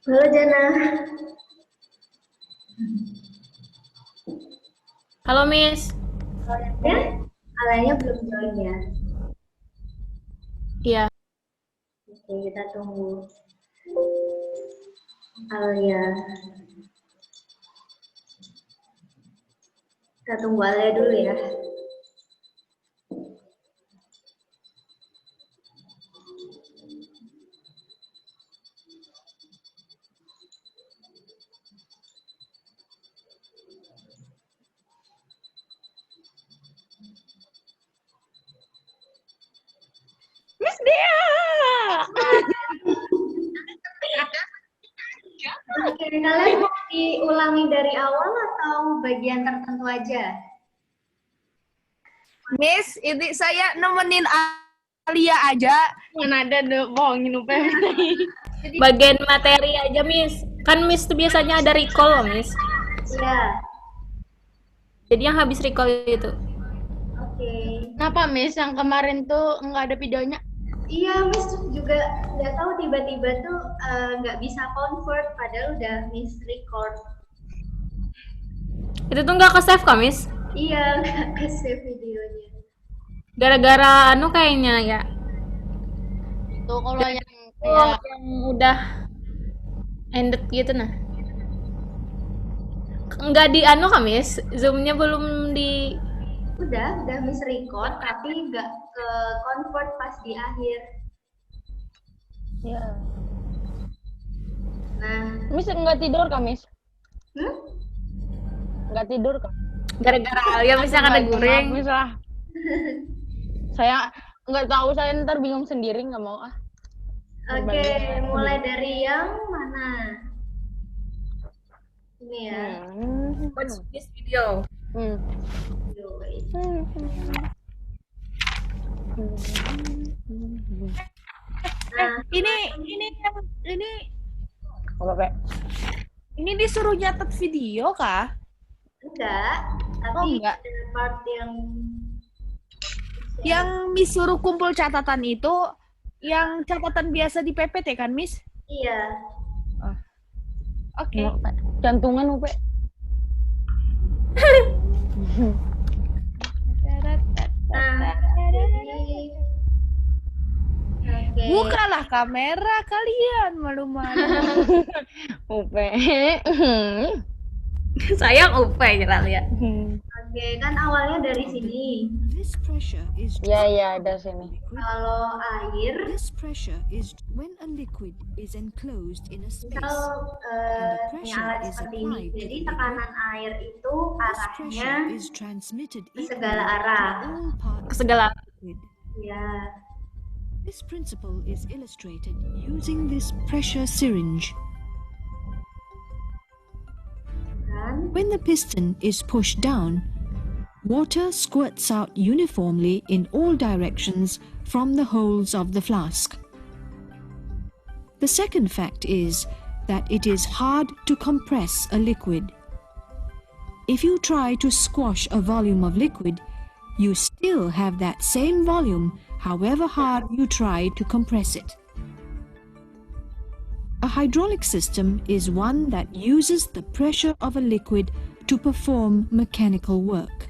Halo Jana. Halo Miss. Ya, Alanya belum join ya. Iya. Oke, kita tunggu Alia. Kita tunggu Alia dulu ya. Miss Dia. Oke, kalian mau diulangi dari awal atau bagian tertentu aja? Miss, ini saya nemenin Alia aja. Mana ada bohongin UPM. Bagian materi aja Miss. Kan Miss tuh biasanya ada recall loh Miss. Iya. Jadi yang habis recall itu. Oke. Kenapa Miss yang kemarin tuh nggak ada videonya? Iya, Miss juga nggak tahu tiba-tiba tuh nggak bisa convert padahal udah Miss record. Itu tuh nggak ke-save kah Miss? Iya, nggak ke save videonya. Gara-gara kayaknya ya. Itu kalau yang Oh, kayak yang udah ended gitu nah. Nggak di kah Miss? Zoom-nya belum di. Udah Miss record tapi nggak ke convert pas di akhir. ya. Nah, Miss nggak tidur kah Miss? Nggak tidur kah? Gara-gara Alia Miss yang ada goreng. Miss lah. Saya nggak tahu, saya ntar bingung sendiri, nggak mau ah. oke, mulai dari yang mana? Ini ya. Watch this video. Nah, ini Apa, Pak? ini disuruh nyatet video kah? enggak, tapi enggak. ada part Yang Miss suruh kumpul catatan itu yang catatan biasa di PPT kan, Miss? iya. Oke. Jantungan UP. Nah, oke. Bukalah kamera kalian, malu-malu. UP. Sayang UP ya. Oke, kan awalnya dari sini. Ya, ada sini. Kalau air, This pressure is when a liquid is enclosed in a space. misal ini alat seperti ini. Jadi tekanan air itu This arahnya pressure is transmitted ke equally segala arah. to all parts Segala. of the liquid. Ya. This principle is illustrated using this pressure syringe. Kan? When the piston is pushed down, water squirts out uniformly in all directions from the holes of the flask. The second fact is that it is hard to compress a liquid. If you try to squash a volume of liquid, you still have that same volume, however hard you try to compress it. A hydraulic system is one that uses the pressure of a liquid to perform mechanical work.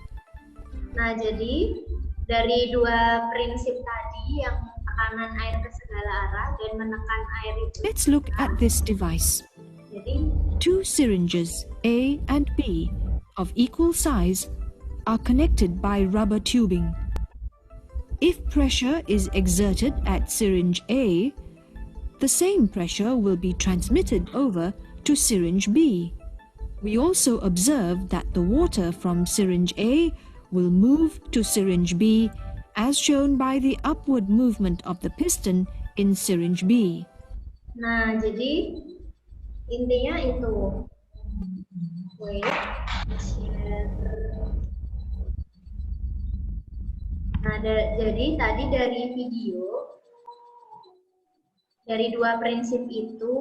Nah, jadi dari dua prinsip tadi yang tekanan air ke segala arah dan menekan air itu. Let's look at this device. Jadi, Two syringes, A and B, of equal size, are connected by rubber tubing. If pressure is exerted at syringe A, the same pressure will be transmitted over to syringe B. We also observe that the water from syringe A will move to syringe B as shown by the upward movement of the piston in syringe B. nah jadi intinya itu. Wait, share. Nah, jadi tadi dari video, dari dua prinsip itu,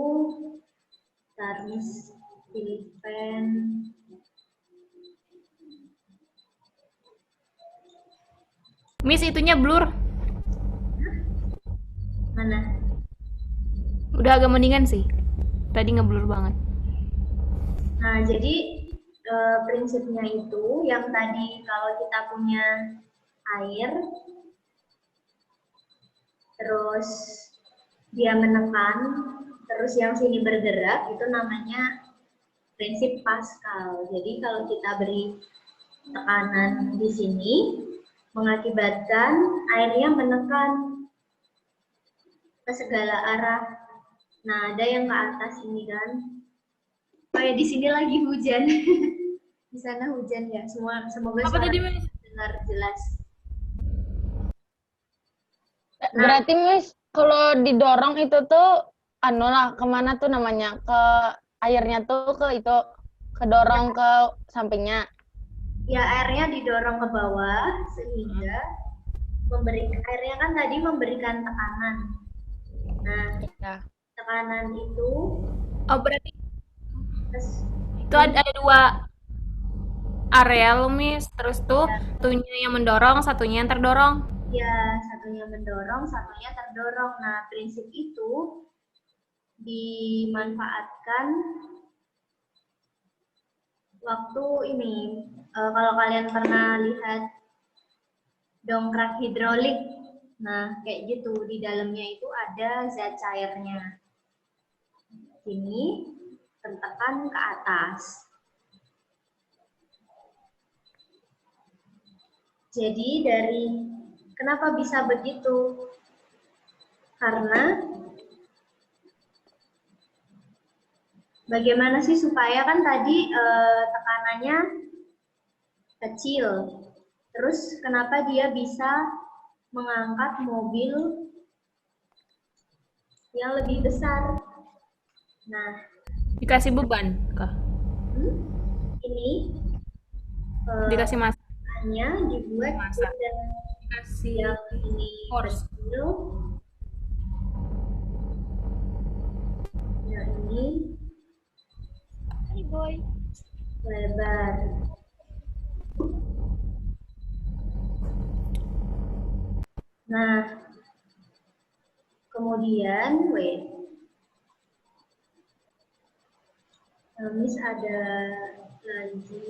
Miss Filipen, Miss, itunya blur. mana? Udah agak mendingan sih. Tadi ngeblur banget. Nah, jadi prinsipnya itu yang tadi kalau kita punya air, terus dia menekan, terus yang sini bergerak, itu namanya prinsip Pascal. Jadi kalau kita beri tekanan di sini, mengakibatkan airnya menekan ke segala arah. Nah, ada yang ke atas ini kan. Oh ya, di sini lagi hujan. Di sana hujan ya. Semoga Apa tadi, Miss? dengar jelas. Berarti Miss, kalau didorong itu tuh anu lah, kemana tuh namanya? Ke airnya tuh ke itu, kedorong ke sampingnya. Ya, airnya didorong ke bawah sehingga airnya kan tadi memberikan tekanan. Nah, Ya. tekanan itu Oh, berarti terus itu ada dua area loh, Miss. Terus tuh satunya yang mendorong, satunya yang terdorong. ya satunya mendorong, satunya terdorong. Nah, prinsip itu dimanfaatkan waktu ini. Kalau kalian pernah lihat dongkrak hidrolik, nah kayak gitu, di dalamnya itu ada zat cairnya. Ini tertekan ke atas. Jadi kenapa bisa begitu? Karena bagaimana sih supaya kan tadi tekanannya kecil. Terus kenapa dia bisa mengangkat mobil yang lebih besar? Nah, Dikasih beban kah? ini Dikasih masa. hanya dibuat Masa. dan Dikasih yang ini force. kecil, yang ini lebar. Nah, kemudian Miss ada lagi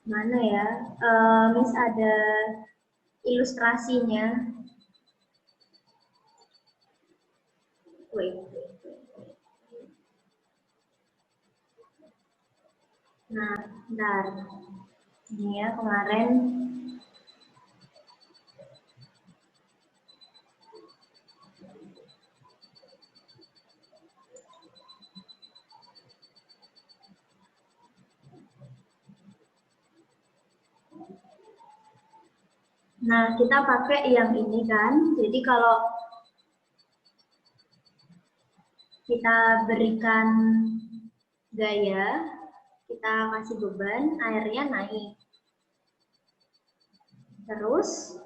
mana ya? Miss ada ilustrasinya. Nah, bentar. Ini ya kemarin. Nah, kita pakai yang ini kan. Jadi kalau kita berikan gaya, kita kasih beban, airnya naik. Terus,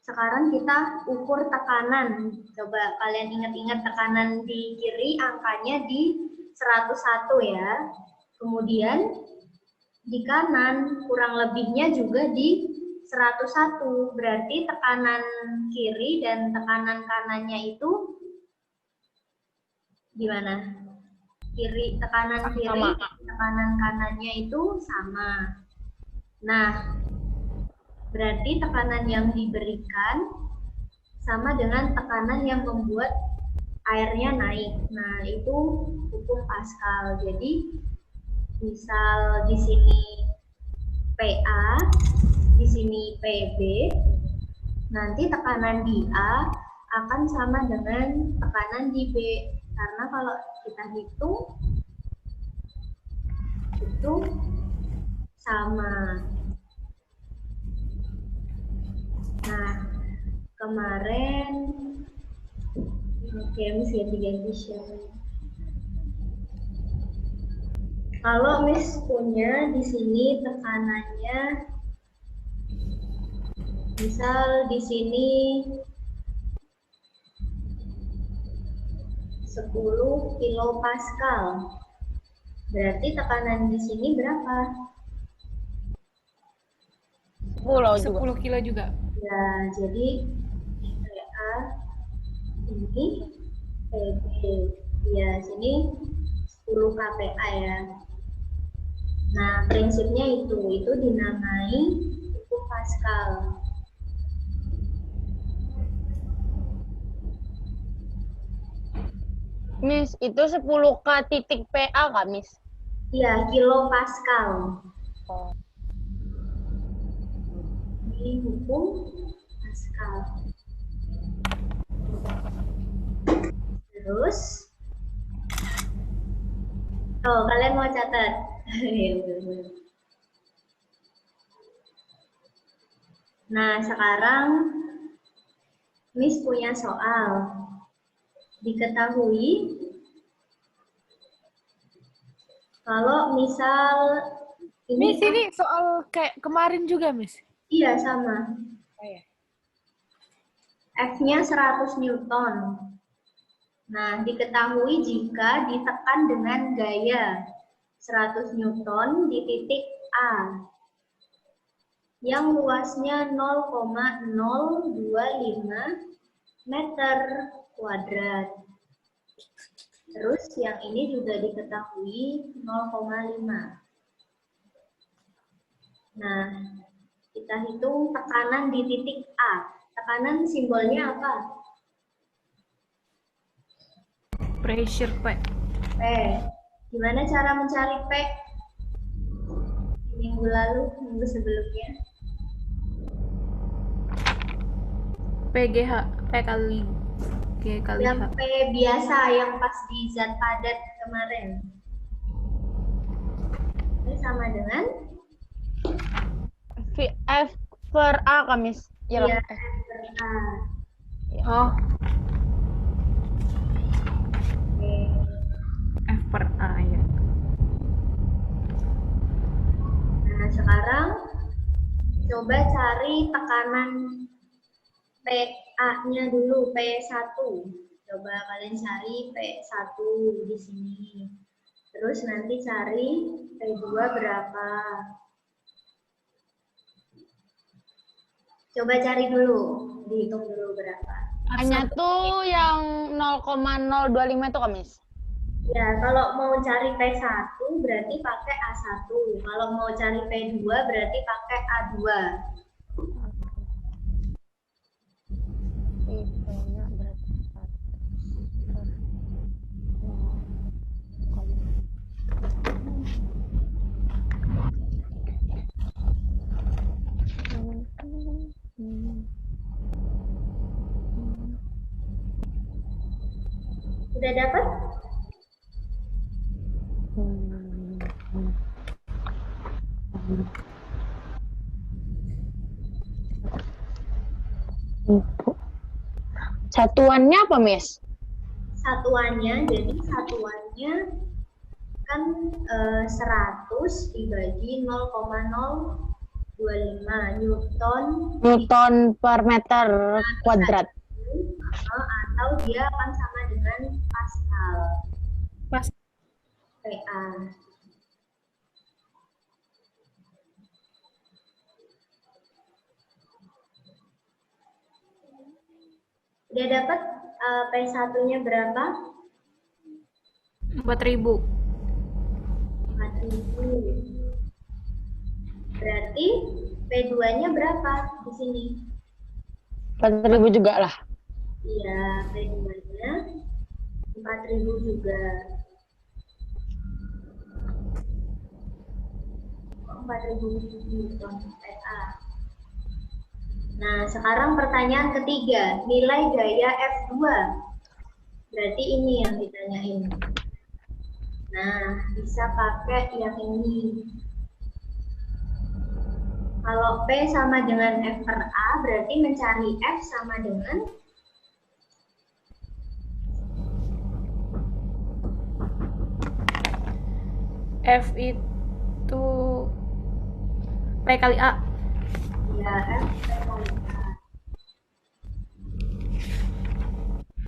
sekarang kita ukur tekanan. Coba kalian ingat-ingat tekanan di kiri, angkanya di 101 ya. Kemudian, di kanan kurang lebihnya juga di 101. Berarti tekanan kiri dan tekanan kanannya itu gimana? Tekanan kiri, tekanan kanannya itu sama. Nah, berarti tekanan yang diberikan sama dengan tekanan yang membuat airnya naik. Nah, itu hukum Pascal. Jadi, misal di sini PA, di sini PB, nanti tekanan di A akan sama dengan tekanan di B. Karena kalau kita hitung, itu sama. Nah, kemarin oke, Miss ganti-ganti share. Kalau Miss punya di sini tekanannya, misal di sini 10 kilopascal, berarti tekanan di sini berapa? 10 juga. 10 kilo juga. Ya, jadi PA ini PB. Ya, sini 10 kPa ya. Nah, prinsipnya itu dinamai hukum Pascal. Miss, itu 10K titik PA kah, Miss? Iya, kilopascal. Oh. Ini hukum Pascal. Terus, kalian mau catat? Nah, sekarang Miss punya soal. Diketahui kalau misal Miss, ini soal kayak kemarin juga, Miss. iya sama. Oh, ya. F-nya 100 Newton. Nah, diketahui jika ditekan dengan gaya 100 Newton di titik A yang luasnya 0,025 meter kuadrat. Terus yang ini juga diketahui 0,5. Nah, kita hitung tekanan di titik A. Tekanan simbolnya apa? Pressure, Pak. P. Gimana cara mencari P? Minggu lalu, minggu sebelumnya. PGH, P kali G kali Yang H. P biasa, yang pas di zat padat kemarin. Ini sama dengan? F per A kah, Miss? Iya, Iya. F per A. Oh, Oke. F per A ya. Nah, sekarang coba cari tekanan PA-nya dulu, P1. Coba kalian cari P1 di sini. Terus nanti cari P2 berapa. Coba cari dulu, dihitung dulu berapa. A-nya tuh yang 0,025 itu kah, Miss? Ya, kalau mau cari P1 berarti pakai A1. Kalau mau cari P2 berarti pakai A2. Tipenya berarti 1. Udah dapat? Satuannya apa, Miss? Satuannya, jadi satuannya kan 100 dibagi 0,025 Newton Newton per meter kuadrat. atau dia akan sama dengan Pascal. Pas PA. Udah dapat P1-nya berapa? 4.000. 4.000. Berarti P2-nya berapa di sini? 4.000 juga lah. Iya, P2-nya 4.000 juga. 4.000 Newton PA. Nah, sekarang pertanyaan ketiga, nilai gaya F2. Berarti ini yang ditanyain. Nah, bisa pakai yang ini. Kalau P sama dengan F per A, berarti mencari F sama dengan F itu P kali A. ya F kali A.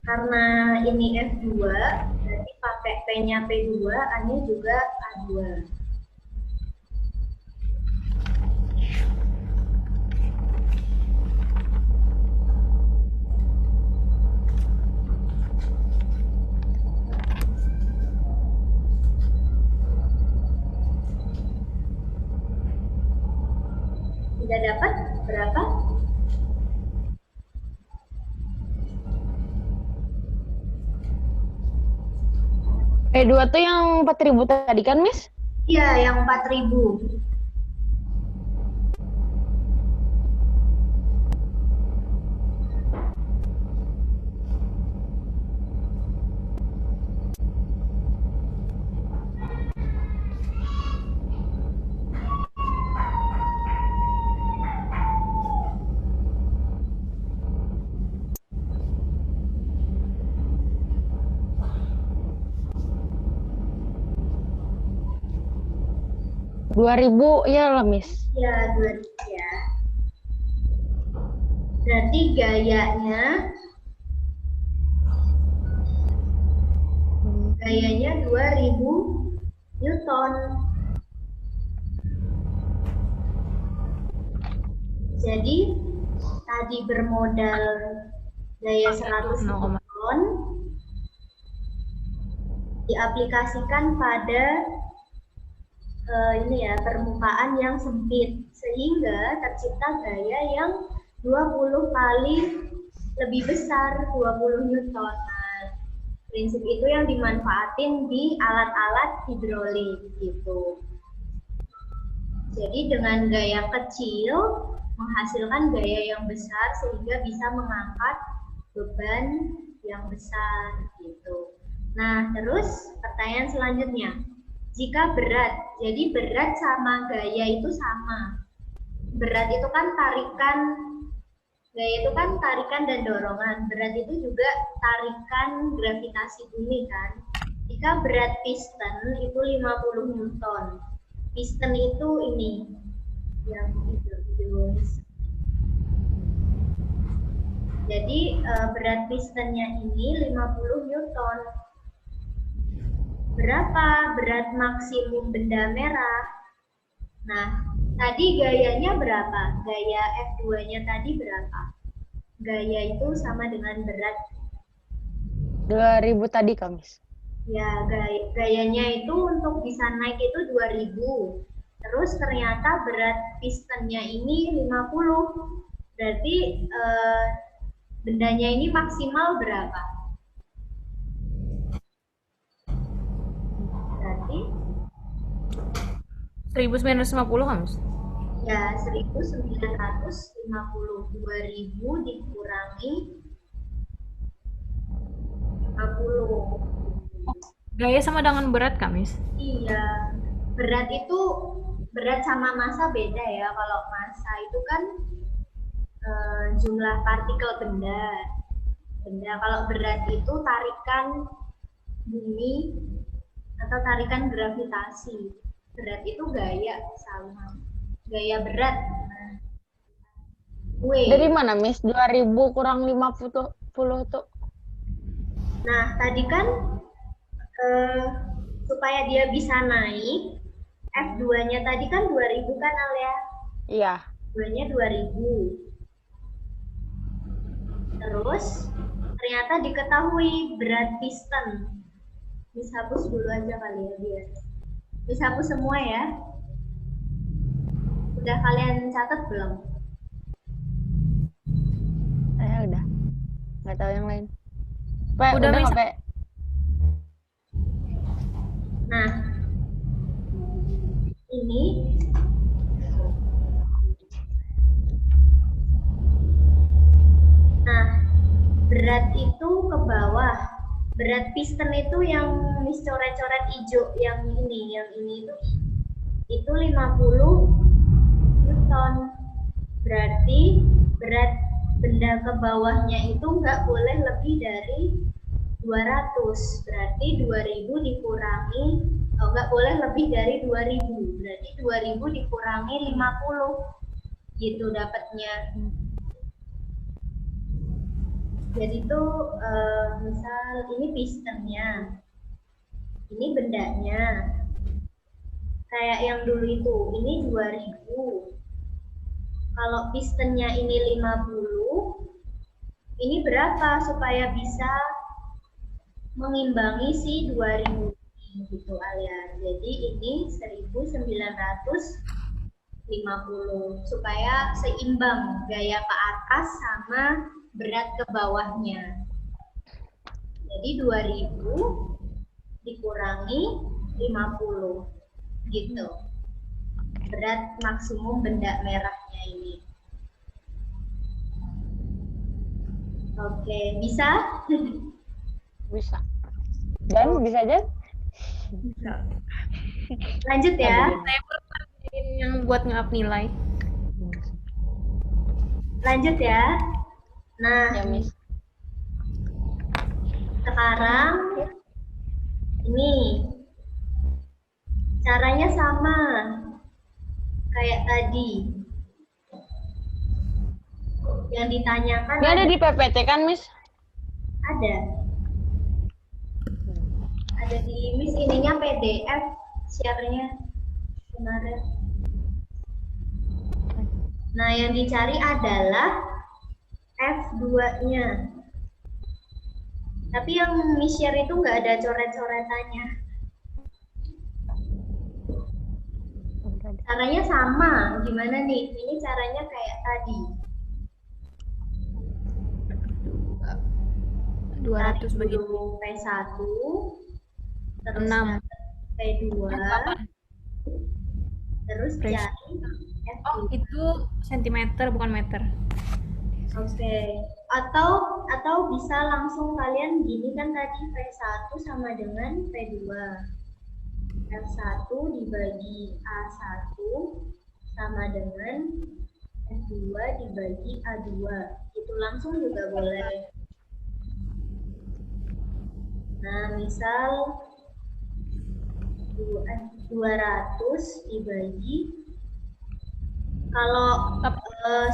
Karena ini F2, berarti pakai P-nya P2, A-nya juga A2. Tidak dapat berapa? P2 tuh yang 4.000 tadi kan, Miss? Iya, yang 4.000. Dua ribu ya lah, Miss. Ya, 2.000 ya. Berarti gayanya 2.000 Newton. Jadi tadi bermodal gaya 100 Newton diaplikasikan pada ini ya, permukaan yang sempit, sehingga tercipta gaya yang 20 kali lebih besar, 20 Newton. Nah, prinsip itu yang dimanfaatin di alat-alat hidrolik gitu. Jadi dengan gaya kecil menghasilkan gaya yang besar sehingga bisa mengangkat beban yang besar gitu. Nah, terus pertanyaan selanjutnya. Jika berat, jadi berat sama gaya itu sama. Berat itu kan tarikan, gaya itu kan tarikan dan dorongan. Berat itu juga tarikan gravitasi bumi kan. Jika berat piston itu 50 Newton. Piston itu ini, yang hidrolik. Jadi berat pistonnya ini 50 Newton. Berapa berat maksimum benda merah? Nah, tadi gayanya berapa? Gaya F2-nya tadi berapa? Gaya itu sama dengan berat. 2.000 tadi, Kamis. Ya, gayanya itu untuk bisa naik itu 2.000. Terus ternyata berat pistonnya ini 50. Berarti bendanya ini maksimal berapa? Berarti 1950 kan, Mas? ya 1950. 2000 dikurangi 50. Gaya sama dengan berat kan, Miss? Iya, berat itu berat sama massa beda ya. Kalau massa itu kan jumlah partikel benda. Kalau berat itu tarikan bumi atau tarikan gravitasi. Berat itu gaya sama. Gaya berat. Dari mana, Miss? 2.000 kurang 50 tuh. Nah, tadi kan supaya dia bisa naik, F2-nya tadi kan 2.000 kan, Alia? Iya. 2-nya 2.000. Terus, ternyata diketahui berat piston. Bisa hapus dulu aja kali ya, biar. Bisa hapus semua ya. Udah kalian catat belum? Saya udah. Nggak tahu yang lain. Udah, Miss. nggak, Pe? Nah, ini berat itu ke bawah. Berat piston itu yang coret-coret hijau, yang ini itu 50 Newton. Berarti berat benda ke bawahnya itu nggak boleh lebih dari 200. Berarti 2000 dikurangi, nggak boleh lebih dari 2000. Berarti 2000 dikurangi 50. Gitu dapatnya. Jadi itu misal ini pistonnya, ini bendanya. Kayak yang dulu itu, ini 2000. Kalau pistonnya ini 50, ini berapa supaya bisa mengimbangi si 2000 gitu Alia. Jadi ini 1950 supaya seimbang gaya ke atas sama berat ke bawahnya. Jadi 2000 dikurangi 50 gitu. Berat maksimum benda merahnya ini. Oke, bisa? Bisa. Dan bisa aja? Bisa. Lanjut ya. Saya perhatiin yang buat nge-up nilai. Lanjut ya. Nah, Ya, Miss. sekarang ini caranya sama kayak tadi. Yang ditanyakan Ini ada di PPT kan, Miss? ada. Ada di Miss, ininya PDF share-nya kemarin. Nah, yang dicari adalah F2-nya. Tapi yang Miss share itu nggak ada coret-coretannya. Caranya sama. Gimana nih? Ini caranya kayak tadi. 200 bagi dulu P1, terus 6. P2, terus cari F2. Oh, itu sentimeter bukan meter. Oke. Atau bisa langsung kalian gini kan tadi P1 sama dengan P2. F1 dibagi A1 sama dengan F2 dibagi A2. Itu langsung juga boleh. Nah, misal 200 dibagi, kalau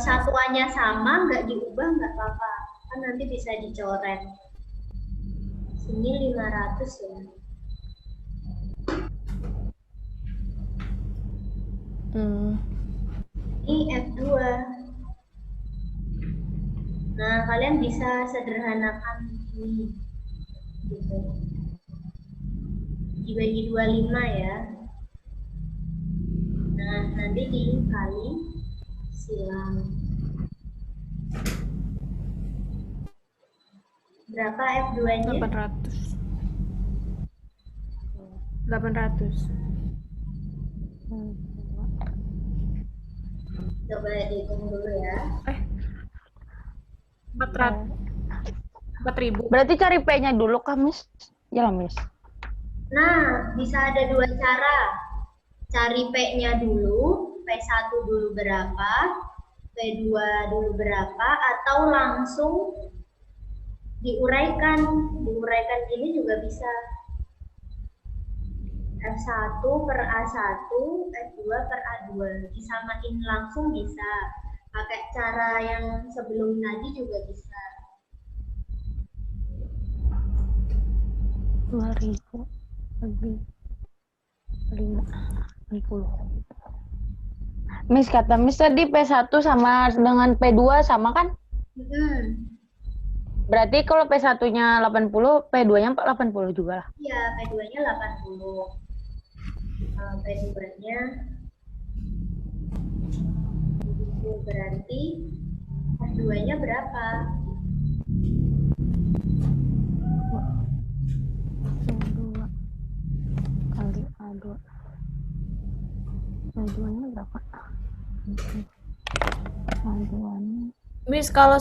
satuannya sama nggak diubah nggak apa-apa, kan nanti bisa dicoret. Sini 500 ya. Ini F2. Nah, kalian bisa sederhanakan ini. Gitu. Dibagi 25 ya. Nah, nanti dikali silang. Berapa F2-nya? 800. 800. Coba dihitung dulu ya. 400. 4000. Berarti cari P-nya dulu kah, Miss? Ya lah, Miss. Nah, bisa ada dua cara. Cari P-nya dulu, P1 dulu berapa, P2 dulu berapa, atau langsung diuraikan. Diuraikan gini juga bisa. F1 per A1, F2 per A2. Disamain langsung bisa. Pakai cara yang sebelum tadi juga bisa. 2000 lebih 50. Miss, kata Miss tadi P1 sama dengan P2 sama kan? Berarti kalau P1-nya 80, P2-nya 80 juga lah. Iya, P2-nya 80. P2-nya Berarti F2-nya berapa? dua kali A2. A2-nya berapa? A2-nya. Miss, kalau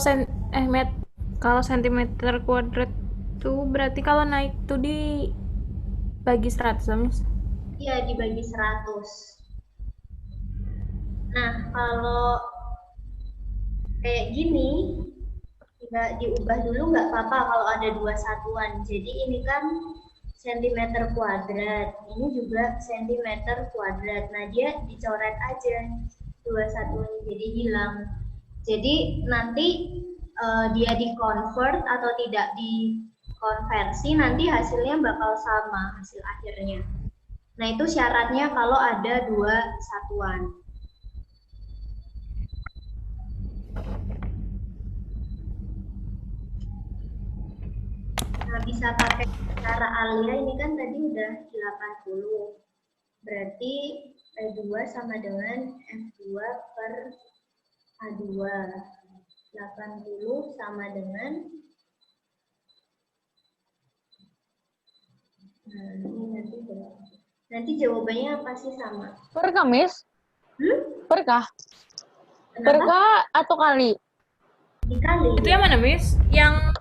sentimeter kuadrat tuh berarti kalau naik tuh dibagi 100 lah, Miss. Iya, dibagi 100. Nah, kalau kayak gini, nggak diubah dulu nggak apa-apa kalau ada 2 satuan. Jadi ini kan sentimeter kuadrat, ini juga sentimeter kuadrat. Nah, dia dicoret aja 2 satuan, jadi hilang. Jadi nanti dia di-convert atau tidak dikonversi, nanti hasilnya bakal sama hasil akhirnya. Nah, itu syaratnya kalau ada 2 satuan. Nah, bisa pakai cara alia, ini kan tadi udah 80. Berarti E2 sama dengan F2 per A2. 80 sama dengan, nah ini nanti berapa? Nanti jawabannya pasti sama. Per kah, Miss? Per kah? Per Kenapa? kah atau kali? Dikali. Itu yang mana, Miss? Yang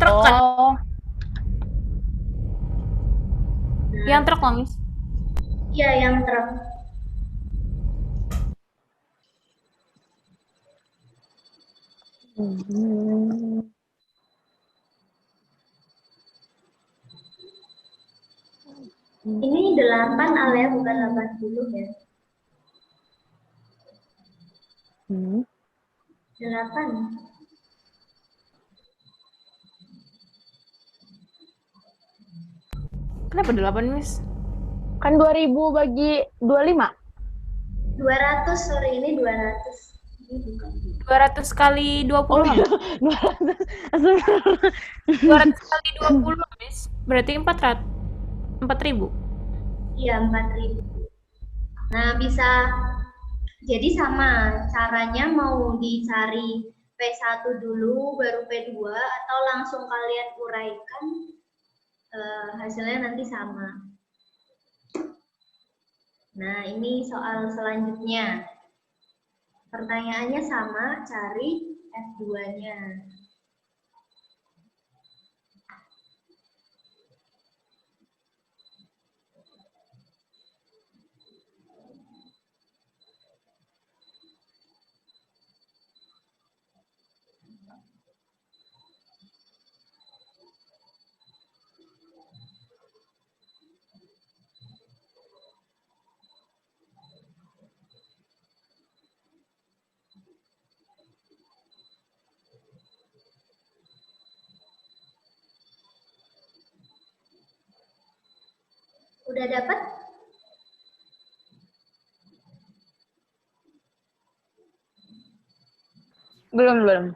truk kan? Oh, Yang truk loh, Miss. Iya, yang truk. Ini 8 alia, bukan 80 ya. 8. Kenapa 8, Miss? kan 2000 bagi 25. 200, sorry, ini 200. Ini bukan. 200 kali 20. Oh, 200. 200 kali 20, Miss. Berarti 4.000. Iya, 4.000. Nah, bisa jadi sama caranya, mau dicari P1 dulu baru P2 atau langsung kalian uraikan, hasilnya nanti sama. Nah, ini soal selanjutnya. Pertanyaannya sama, cari F2-nya. Udah dapat? Belum.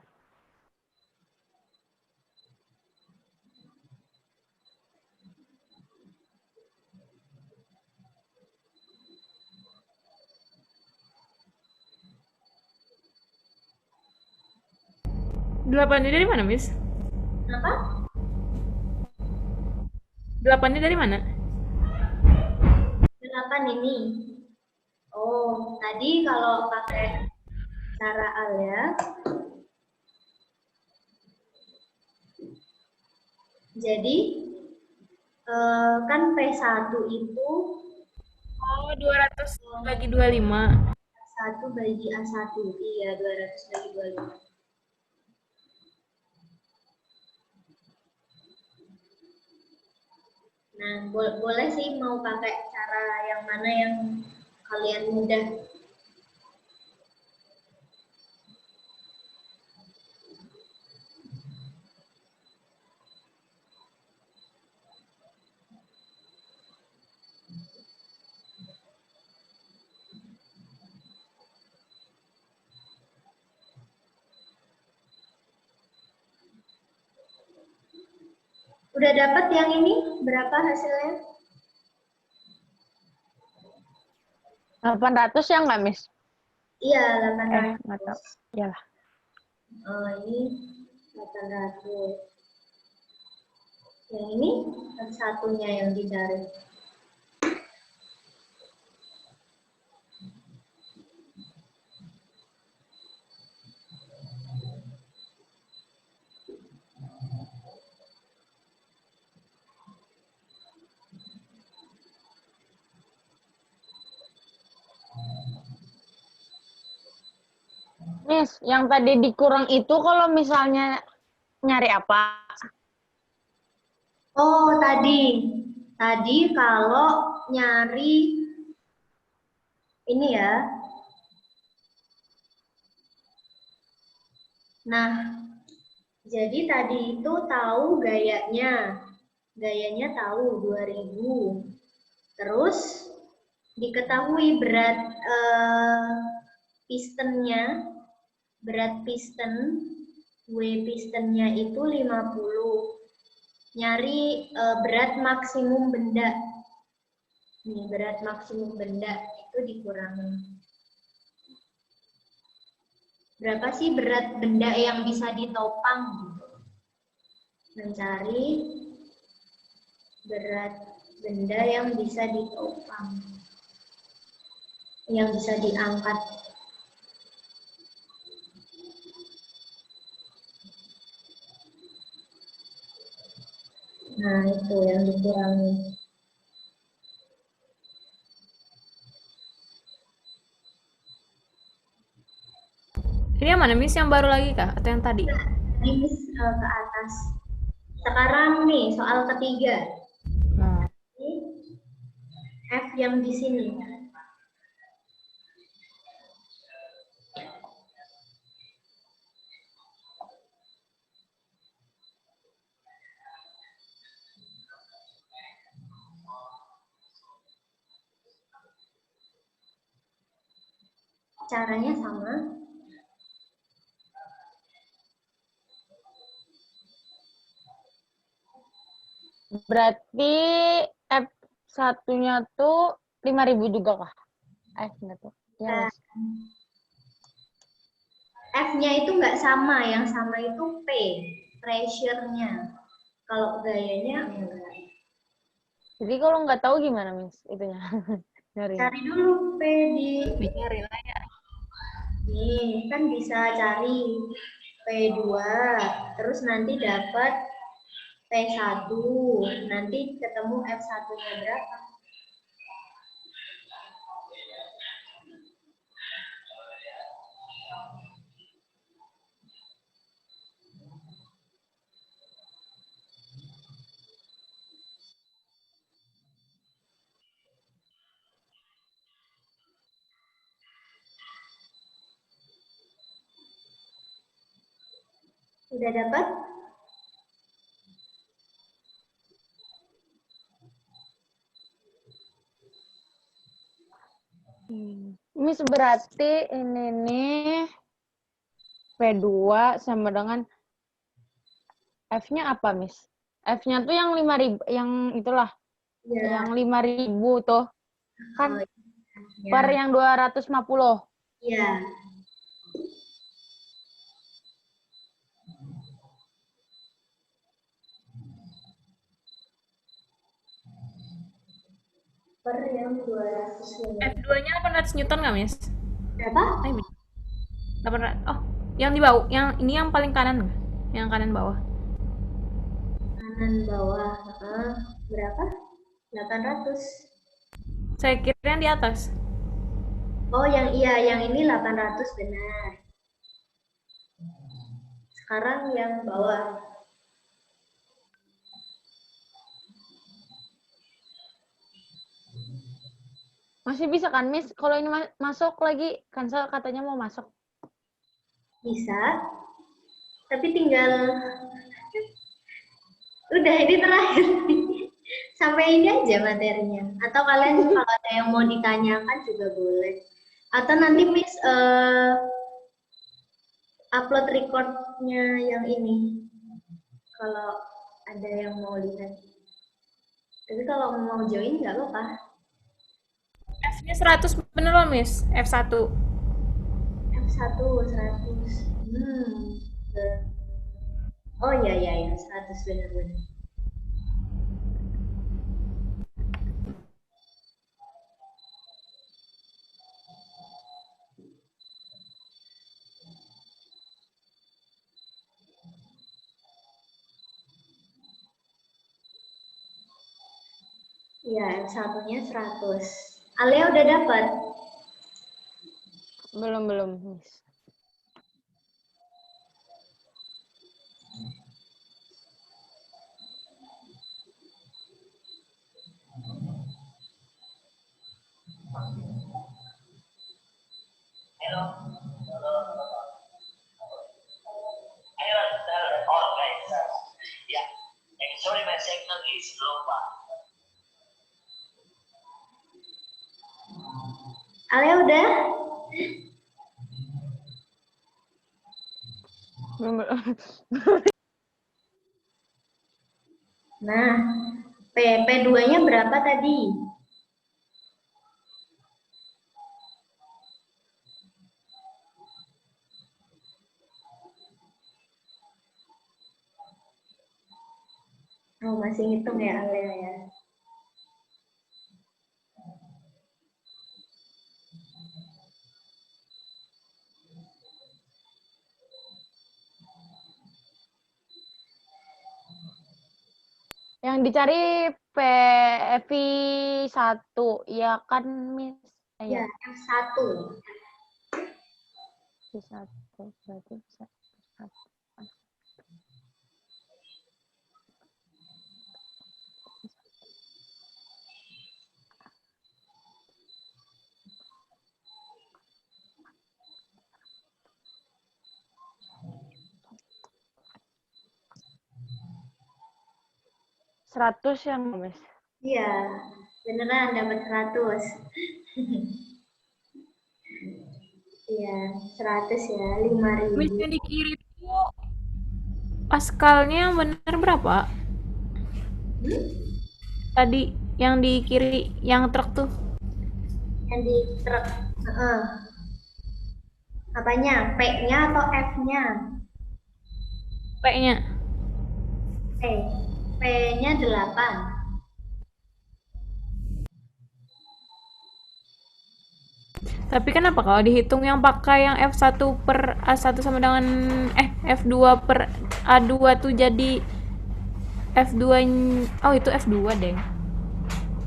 8-nya dari mana, Miss? Kenapa? 8-nya dari mana? 8 ini. Oh, tadi kalau pakai cara alia, jadi kan P1 itu Oh, 200 bagi 25. 1 bagi A1. Iya, 200 bagi 25. Nah, boleh sih mau pakai cara yang mana yang kalian mudah. Udah dapat yang ini? Berapa hasilnya? 800 ya nggak, Miss? Iya, Nggak tahu. 800. Iyalah. Oh, ini 800. Yang ini satunya yang dicari. Miss, yang tadi dikurang itu kalau misalnya nyari apa? Oh, tadi kalau nyari ini ya. Nah, jadi tadi itu tahu gayanya. Gayanya tahu 2000. Terus diketahui berat pistonnya, berat piston, W pistonnya itu 50. Nyari berat maksimum benda. Nih, berat maksimum benda itu dikurangi. Berapa sih berat benda yang bisa ditopang? Mencari berat benda yang bisa ditopang, yang bisa diangkat. Nah, itu yang dikurangi. Ini yang mana, Miss? Yang baru lagi kah? Atau yang tadi? Ini ke atas. Sekarang nih, soal ketiga. Nah, Ini F yang di sini. Caranya sama. Berarti F1-nya tuh 5.000 juga kah? Enggak tuh. Ya, Miss. F-nya itu nggak sama, yang sama itu P, pressure-nya. Kalau gayanya enggak. Jadi kalau nggak tahu gimana, Miss? Itunya. Nyari. Cari dulu P di nyari lah ya. nih, kan bisa cari P2, terus nanti dapat P1, nanti ketemu F1-nya berapa. Udah dapat? Miss, berarti ini nih P2 sama dengan F-nya apa, Miss? F-nya tuh yang 5.000, yang itulah, Ya. yang 5.000 tuh. Kan Ya. per yang 250. Iya. Per yang 200. F2-nya 800 Newton nggak, Miss? Berapa? 800. Oh, yang di bawah. Yang ini yang paling kanan nggak? Yang kanan bawah. Kanan bawah. Berapa? 800. Saya kira yang di atas. Oh, yang ini 800 benar. Sekarang yang bawah. Masih bisa kan, Miss? Kalau ini masuk lagi, Kansel katanya mau masuk. Bisa. Tapi tinggal udah ini terakhir. Sampai ini aja materinya. Atau kalian kalau ada yang mau ditanyakan juga boleh. Atau nanti Miss upload recordnya yang ini. Kalau ada yang mau lihat. Tapi kalau mau join nggak apa-apa. F-nya 100 bener loh, Miss. F1. 100. Oh iya, 100 benar-benar. Iya, F1-nya 100. Alia udah dapat? Belum, Miss. Alia udah? Belum. Nah, P2-nya berapa tadi? Oh, masih ngitung ya Alia ya. Yang dicari PV1, ya kan, Miss? Ya, F1. P1 berarti bisa. 100 ya, Miss? Iya, beneran dapat 100. Iya, 100 ya, 5.000. Miss yang di kiri itu paskalnya yang benar berapa? Tadi yang di kiri, yang truk tuh. Yang di truk. Apanya? P-nya atau F-nya? P-nya. P. P-nya 8. Tapi kenapa kalau dihitung yang pakai yang F1 per A1 sama dengan F2 per A2 tuh jadi F2 oh itu F2 deh.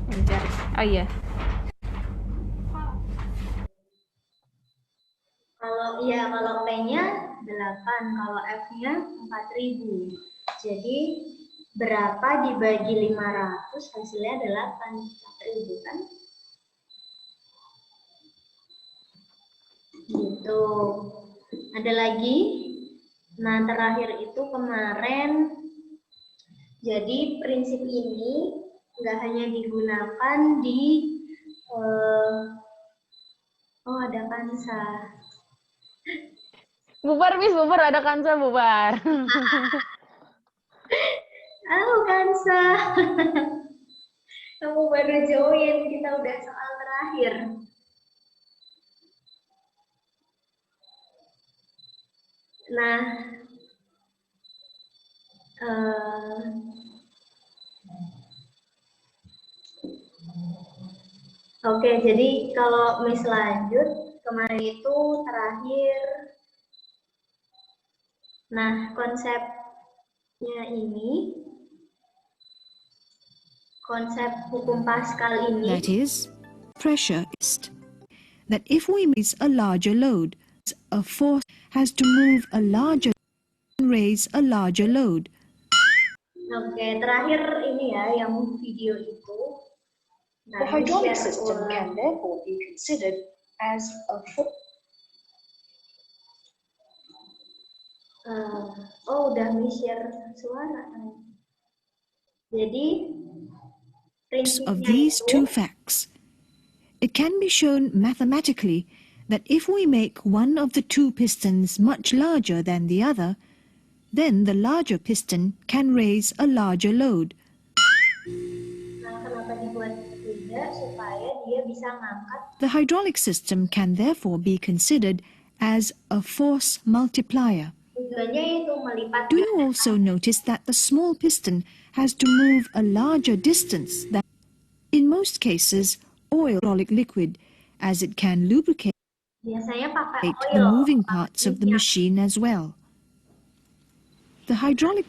Mencari. Oh iya. Kalau P-nya 8, kalau F-nya 4.000. Jadi berapa dibagi 500 hasilnya 8. 4.000 kan? Gitu. Ada lagi? Nah, terakhir itu kemarin, jadi prinsip ini nggak hanya digunakan di oh ada Kansa. Bubar, Miss, bubar. Ada Kansa, bubar. Halo Kansa. Kamu baru join, kita udah soal terakhir. Nah, oke, jadi kalau Miss lanjut, kemarin itu terakhir. Nah, konsepnya ini, konsep hukum Pascal ini. That is, pressure is that if we raise a larger load, a force has to move a larger and raise a larger load. Oke, terakhir ini ya, yang video itu. Nah, The hydraulic share system ulang. can therefore be considered as a Udah share suara. Jadi, Of prinsipnya these itu, two facts, it can be shown mathematically that if we make one of the two pistons much larger than the other, then the larger piston can raise a larger load. nah, kenapa dibuat beda? Supaya dia bisa ngangkat. The hydraulic system can therefore be considered as a force multiplier. Tujuannya itu melipat. Do you also notice that the small piston has to move a larger distance than, in most cases, oil hydraulic liquid, as it can lubricate Biasanya pakai the oil. moving parts of the machine as well. The hydraulic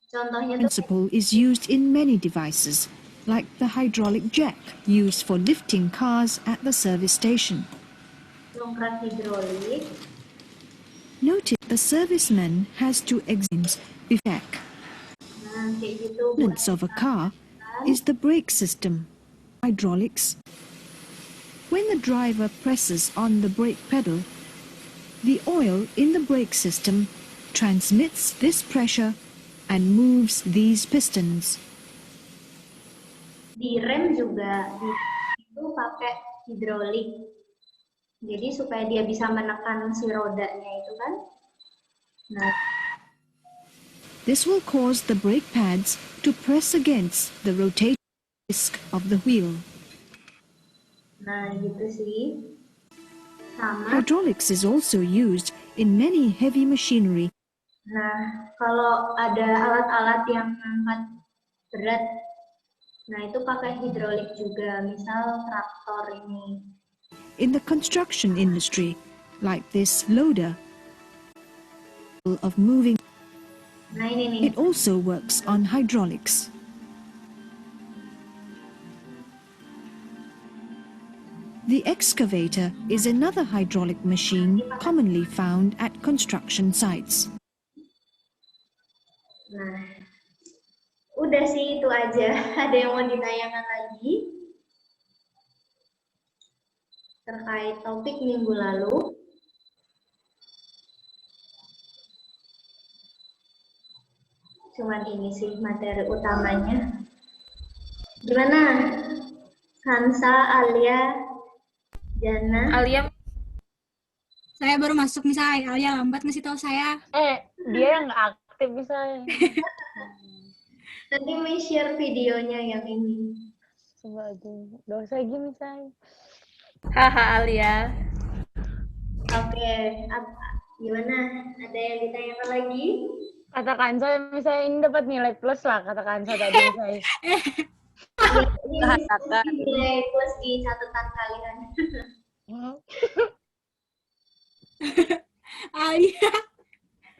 Contohnya tuh principle is used in many devices, like the hydraulic jack used for lifting cars at the service station. dongkrak hidrolik. Notice the serviceman has to examine the back. Nah, kayak gitu. Components of a car is the brake system, hydraulics. When the driver presses on the brake pedal, the oil in the brake system transmits this pressure and moves these pistons. Di rem juga itu pakai hidrolik. Jadi supaya dia bisa menekan si rodanya itu kan. Nah, This will cause the brake pads to press against the rotating disc of the wheel. nah gitu sih. Sama. Hydraulics is also used in many heavy machinery. Nah, kalau ada alat-alat yang ngangkat berat, nah itu pakai hidrolik juga. Misal traktor ini. In the construction industry, like this loader, of moving, Nah ini nih. it also works on hydraulics. The excavator is another hydraulic machine commonly found at construction sites. Nah, udah sih itu aja. Ada yang mau ditanyakan lagi? Terkait topik minggu lalu. Cuman ini sih materi utamanya. Gimana? Hansa, Alia, Jana? Alia, Saya baru masuk nih, Say. Alia lambat ngasih tahu saya. Dia yang nggak aktif misalnya. Nanti mau share videonya yang ini. Coba aja. Dosa gini, Say. haha Alia. Oke, gimana? Ada yang ditanyakan lagi? Katakan saya misalnya ini dapat nilai plus lah, katakan saya tadi misalnya. Ini bisa nilai plus di catatan kalian. Alia.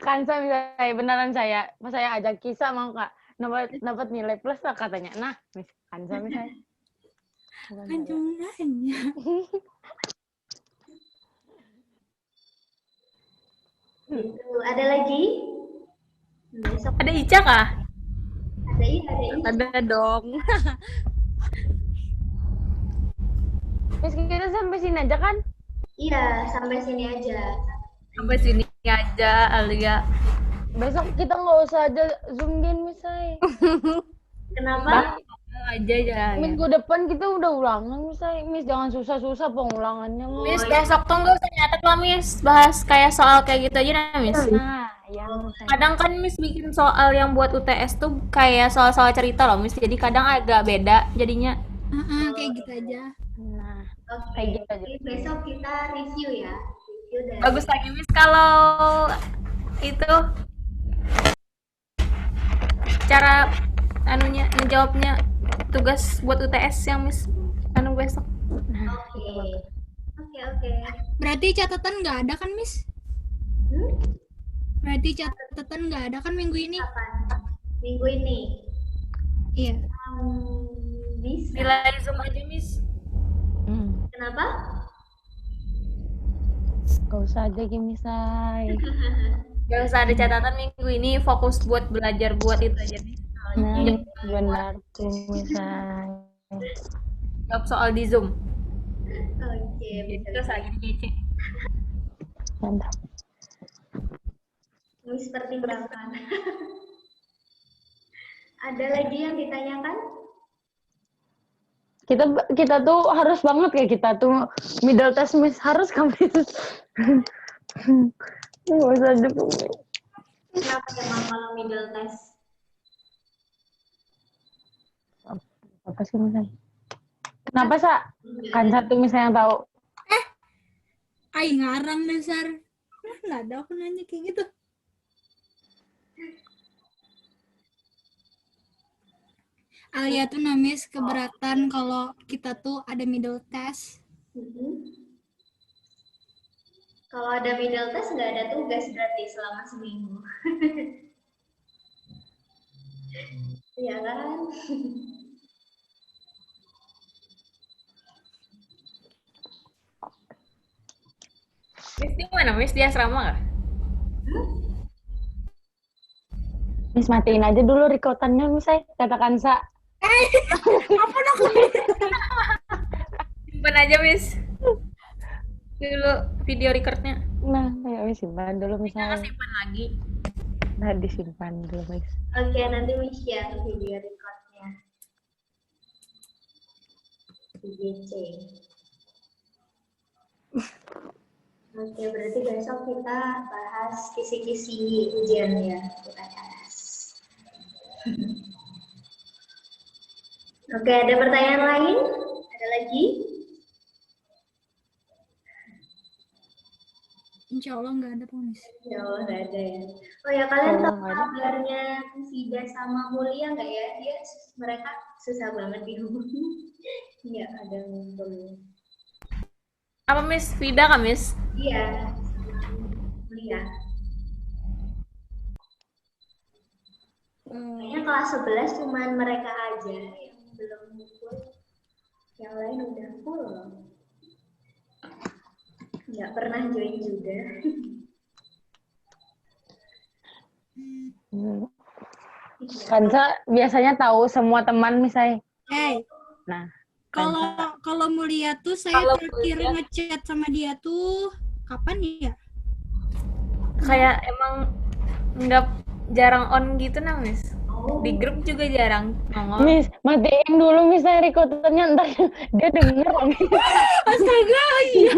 Kan saya misalnya beneran pas saya ajak kisah mau nggak dapat nilai plus lah katanya. Nah, kan saya misalnya. Kan cuma nanya. Gitu. Ada lagi? Besok Ada Ica kah? ada ini. Ada dong. Terus kita sampai sini aja kan? Iya, sampai sini aja. Sampai sini aja Alia. Besok kita nggak usah aja zoom in misalnya. Kenapa? Aja ya. Minggu depan kita udah ulangan misalnya. Miss jangan susah-susah pengulangannya. Miss, besok tuh nggak usah nyatet lah, Miss. Bahas kayak soal kayak gitu aja nah, Miss. Nah, yang Kadang kan Miss bikin soal yang buat UTS tuh kayak soal-soal cerita loh, Miss. Jadi kadang agak beda jadinya. Kayak gitu aja. nah Oke, kayak gitu aja. jadi besok kita review ya. Review dari Bagus lagi, Miss, kalau itu cara anunya ngejawabnya tugas buat UTS yang Miss anu besok. Oke. Oke. Berarti catatan nggak ada kan, Miss? Hmm? Berarti catatan nggak ada kan minggu ini? Kapan? Minggu ini. Iya. Bisa. Nilai Zoom aja, Miss. Kenapa? Gak usah aja gini, Say. Gak usah ada catatan minggu ini, fokus buat belajar buat itu aja, Miss. Nah, benar tuh, Say. Jawab soal di Zoom. Oke, bisa. Terus lagi Cici. Mantap. Miss pertimbangkan. Ada lagi yang ditanyakan? Kita tuh harus banget kayak kita tuh middle test miss harus kami itu. Nggak usah dulu. Kenapa emang kalau middle test? Apa sih misalnya? Kenapa Sa? Kan satu misalnya yang tahu. Ay, ngarang dasar. Nggak ada aku nanya kayak gitu. Alia tuh Namis keberatan kalau kita tuh ada middle test. Kalau ada middle test nggak ada tugas berarti selama seminggu. Iya kan? Miss di mana? Miss di asrama nggak? Miss matiin aja dulu recordannya Miss, katakan Sa. Simpan aja, Miss. Dulu video recordnya. Nah, ya Miss simpan dulu Miss. Jangan simpan lagi. Nah, disimpan dulu Miss. Oke, nanti Miss share video recordnya. IGC. Oke, berarti besok kita bahas kisi-kisi ujian ya, UTS. Oke, ada pertanyaan lain? Ada lagi? Insya Allah nggak ada Miss. Ya Allah, nggak ada ya. Oh ya, kalian tahu nggak ada. kabarnya Fida sama Mulia nggak ya? Mereka susah banget dihubungi. Nggak ada ngumpul. Apa Miss? Vida kah, Miss? Iya, Mulia. Kayaknya kelas 11 cuman mereka aja yang belum ngumpul. Yang lain udah full. Nggak pernah join juga. Kansa biasanya tahu semua teman misalnya. Nah, Kalau Mulia tuh saya Kalau terakhir Mulia- ngechat sama dia tuh kapan ya? Kayak emang nggak jarang on gitu nah, Miss. Di grup juga jarang nongol. Miss, matiin dulu Miss recordannya, ntar dia denger. Astaga, iya.